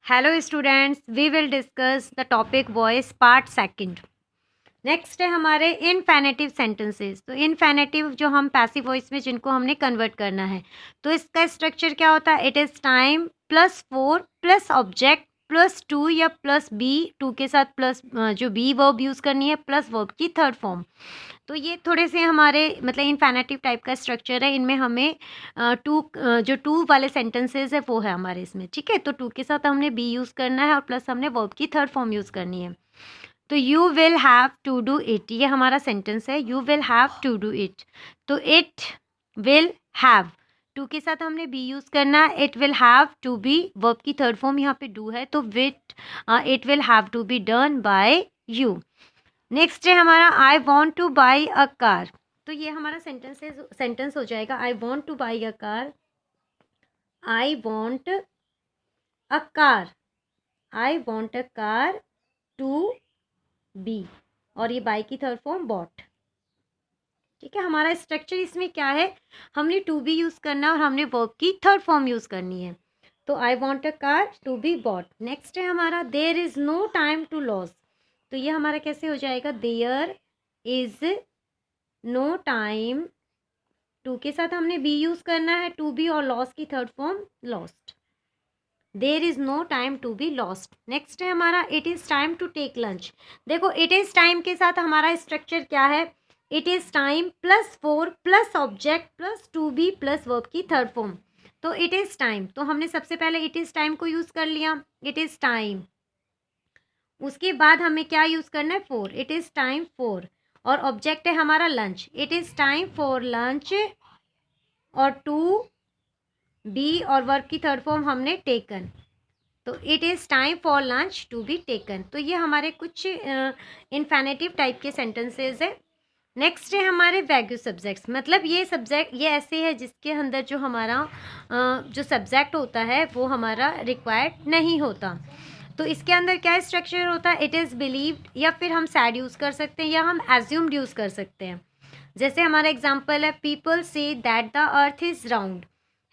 Hello students, we will discuss the topic voice part second. Next है हमारे infinitive sentences. तो infinitive जो हम पैसिव वॉइस में जिनको हमने कन्वर्ट करना है, तो इसका स्ट्रक्चर क्या होता है? It is time plus 4 plus object plus 2 या प्लस बी, 2 के साथ प्लस जो बी वर्ब यूज़ करनी है प्लस वर्ब की थर्ड फॉर्म। तो ये थोड़े से हमारे मतलब इनफिनिटिव टाइप का स्ट्रक्चर है। इनमें हमें जो टू वाले सेंटेंसेस है वो है हमारे इसमें, ठीक है। तो टू के साथ हमने बी यूज़ करना है और प्लस हमने वर्ब की थर्ड फॉर्म यूज़ करनी है। तो you will have to do it, ये हमारा सेंटेंस है। You will have to do it, तो इट विल हैव, टू के साथ हमने बी यूज़ करना है। It will have to be, verb की थर्ड फॉर्म यहाँ पे डू है, तो it will have to be done by you. Next है हमारा I want to buy a car. तो ये हमारा सेंटेंस हो जाएगा आई want to buy a car. I want a car, I want a car to be, और ये by की थर्ड फॉर्म बॉट। ठीक है, हमारा स्ट्रक्चर इसमें क्या है? हमने टू बी यूज़ करना है और हमने वर्ब की थर्ड फॉर्म यूज़ करनी है। तो I want a car to be bought. Next है हमारा there is no time to lose. तो ये हमारा कैसे हो जाएगा? There is no time, to के साथ हमने बी यूज़ करना है, टू बी, और लॉस की third form lost. There is no time to be lost. Next है हमारा it is time to take lunch. देखो इट इज़ टाइम के साथ हमारा स्ट्रक्चर क्या है? It is time plus 4 plus object plus to be plus verb की third form. तो इट इज़ टाइम, तो हमने सबसे पहले इट इज़ टाइम को यूज़ कर लिया, इट इज़ टाइम। उसके बाद हमें क्या यूज़ करना है? 4, इट इज़ टाइम 4, और ऑब्जेक्ट है हमारा lunch, it is time for lunch, और टू बी और वर्ब की थर्ड फॉर्म हमने टेकन। तो it is time for lunch to be taken. तो ये हमारे कुछ इन्फिनेटिव टाइप के सेंटेंसेस है। नेक्स्ट है हमारे वैग्यू सब्जेक्ट्स। मतलब ये सब्जेक्ट ये ऐसे है जिसके अंदर जो हमारा जो सब्जेक्ट होता है वो हमारा रिक्वायर्ड नहीं होता। तो इसके अंदर क्या स्ट्रक्चर होता है? इट इज़ बिलीव्ड, या फिर हम सैड यूज़ कर सकते हैं, या हम एज्यूम्ड यूज़ कर सकते हैं। जैसे हमारा एग्जाम्पल है people say that the earth is round,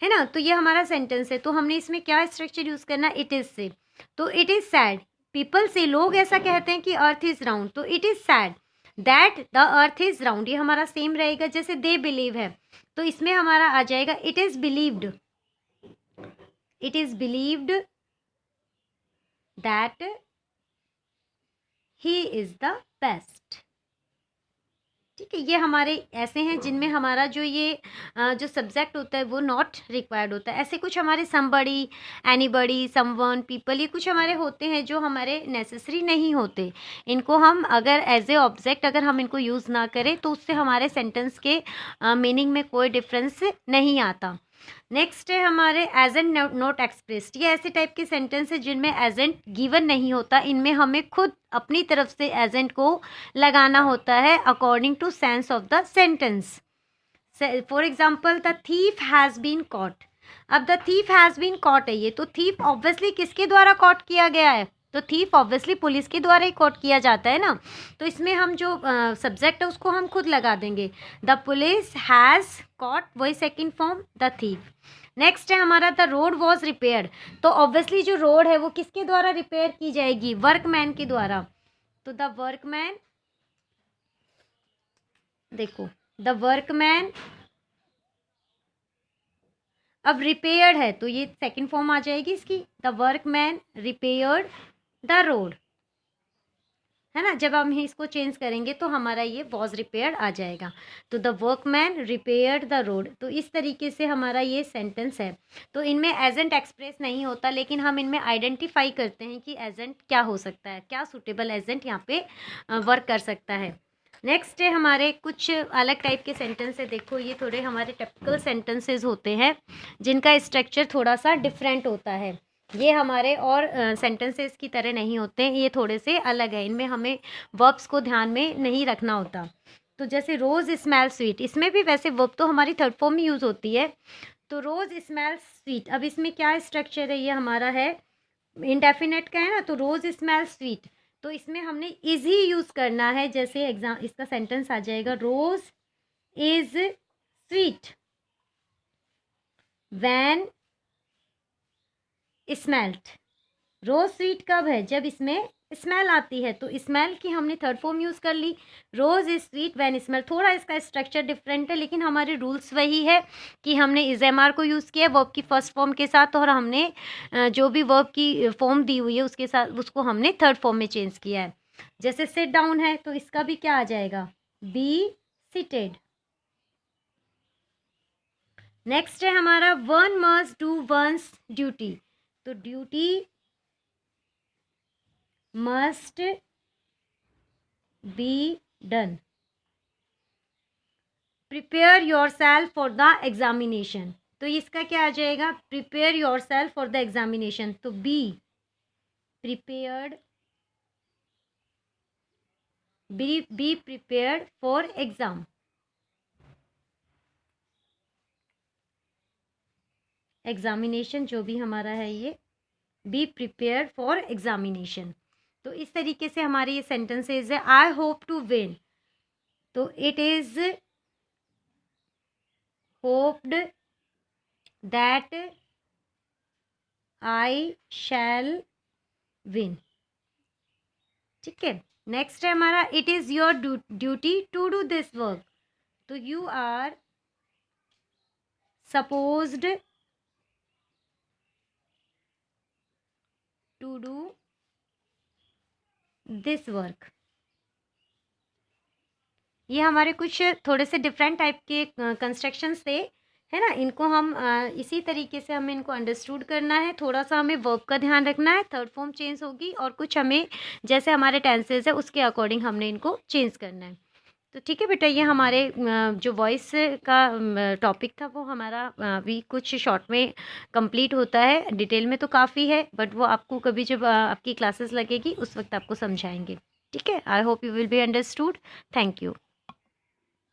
है ना। तो ये हमारा सेंटेंस है, तो हमने इसमें क्या स्ट्रक्चर यूज़ करना? इट इज़ से। तो इट इज़ सैड, पीपल से लोग ऐसा कहते हैं कि अर्थ इज राउंड, तो it is sad that the earth is round. ये हमारा सेम रहेगा जैसे दे बिलीव है, तो इसमें हमारा आ जाएगा it is believed, it is believed that he is the best. ठीक है, ये हमारे ऐसे हैं जिनमें हमारा जो ये जो सब्जेक्ट होता है वो नॉट रिक्वायर्ड होता है। ऐसे कुछ हमारे समबडी, एनीबडी, समवन, पीपल, ये कुछ हमारे होते हैं जो हमारे नेसेसरी नहीं होते। इनको हम अगर एज ए ऑब्जेक्ट अगर हम इनको यूज़ ना करें तो उससे हमारे सेंटेंस के मीनिंग में कोई डिफरेंस नहीं आता। नेक्स्ट है हमारे एजेंट नोट एक्सप्रेस्ड। ये ऐसे टाइप के सेंटेंस है जिनमें एजेंट गिवन नहीं होता, इनमें हमें खुद अपनी तरफ से एजेंट को लगाना होता है according to sense of the sentence. For example the thief has been caught. अब the thief has been caught है ये, तो थीफ ऑब्वियसली किसके द्वारा कॉट किया गया है? तो थीफ ऑब्वियसली पुलिस के द्वारा ही कॉट किया जाता है ना। तो इसमें हम जो सब्जेक्ट है उसको हम खुद लगा देंगे, द पुलिस हैज़ कॉट, वही second form the thief. Next है हमारा द रोड वॉज रिपेयर्ड। तो ऑब्वियसली जो रोड है वो किसके द्वारा रिपेयर की जाएगी? वर्कमैन के द्वारा। तो द वर्कमैन, देखो द वर्कमैन, अब रिपेयर्ड है तो ये सेकंड फॉर्म आ जाएगी इसकी, the workman repaired the road, है ना। जब हम इसको चेंज करेंगे तो हमारा ये वॉज रिपेयर्ड आ जाएगा। तो the workman repaired the road. तो इस तरीके से हमारा ये सेंटेंस है। तो इनमें एजेंट एक्सप्रेस नहीं होता, लेकिन हम इनमें आइडेंटिफाई करते हैं कि एजेंट क्या हो सकता है, क्या सूटेबल एजेंट यहाँ पे वर्क कर सकता है। नेक्स्ट है हमारे कुछ अलग टाइप के सेंटेंस है। देखो ये थोड़े हमारे टिपिकल सेंटेंसेस होते हैं जिनका स्ट्रक्चर थोड़ा सा डिफरेंट होता है। ये हमारे और सेंटेंसेस की तरह नहीं होते हैं, ये थोड़े से अलग है। इनमें हमें वर्ब्स को ध्यान में नहीं रखना होता। तो जैसे रोज़ स्मेल स्वीट, इसमें भी वैसे वर्ब तो हमारी थर्ड फॉर्म में यूज़ होती है। तो रोज़ स्मेल स्वीट, अब इसमें क्या स्ट्रक्चर है? ये हमारा है इंडेफिनेट का है ना, तो रोज़ स्मेल स्वीट। तो इसमें हमने इज ही यूज़ करना है। जैसे एग्जाम इसका सेंटेंस आ जाएगा rose is sweet when smelt. Rose sweet कब है? जब इसमें स्मेल आती है, तो स्मेल की हमने थर्ड फॉर्म यूज़ कर ली। रोज इज स्वीट व्हेन स्मेल। थोड़ा इसका स्ट्रक्चर डिफरेंट है, लेकिन हमारे रूल्स वही है कि हमने इज एम आर को यूज़ किया वर्ब की फर्स्ट फॉर्म के साथ, और हमने जो भी वर्ब की फॉर्म दी हुई है उसके साथ उसको हमने थर्ड फॉर्म में चेंज किया है। जैसे सिट डाउन है तो इसका भी क्या आ जाएगा? Be seated. नेक्स्ट है हमारा one must do one's duty. तो duty must be done. Prepare yourself for the examination. तो इसका क्या आ जाएगा? Prepare yourself for the examination. तो be prepared, be prepared for exam. Examination जो भी हमारा है ये बी प्रिपेयर फॉर एग्जामिनेशन। तो इस तरीके से हमारे ये सेंटेंसेज है। आई होप टू विन, तो it is hoped that I shall win. ठीक है। नेक्स्ट है हमारा it is your duty to do this work. तो you are supposed to do this work. ये हमारे कुछ थोड़े से डिफरेंट टाइप के कंस्ट्रक्शंस थे, है ना। इनको हम इसी तरीके से हमें इनको अंडरस्टूड करना है। थोड़ा सा हमें वर्ब का ध्यान रखना है, थर्ड फॉर्म चेंज होगी, और कुछ हमें जैसे हमारे टेंसेस है उसके अकॉर्डिंग हमने इनको चेंज करना है। तो ठीक है बेटा, ये हमारे जो वॉइस का टॉपिक था वो हमारा अभी कुछ शॉर्ट में कंप्लीट होता है। डिटेल में तो काफ़ी है, बट वो आपको कभी जब आपकी क्लासेस लगेगी उस वक्त आपको समझाएंगे। ठीक है। I hope you will be understood. Thank you.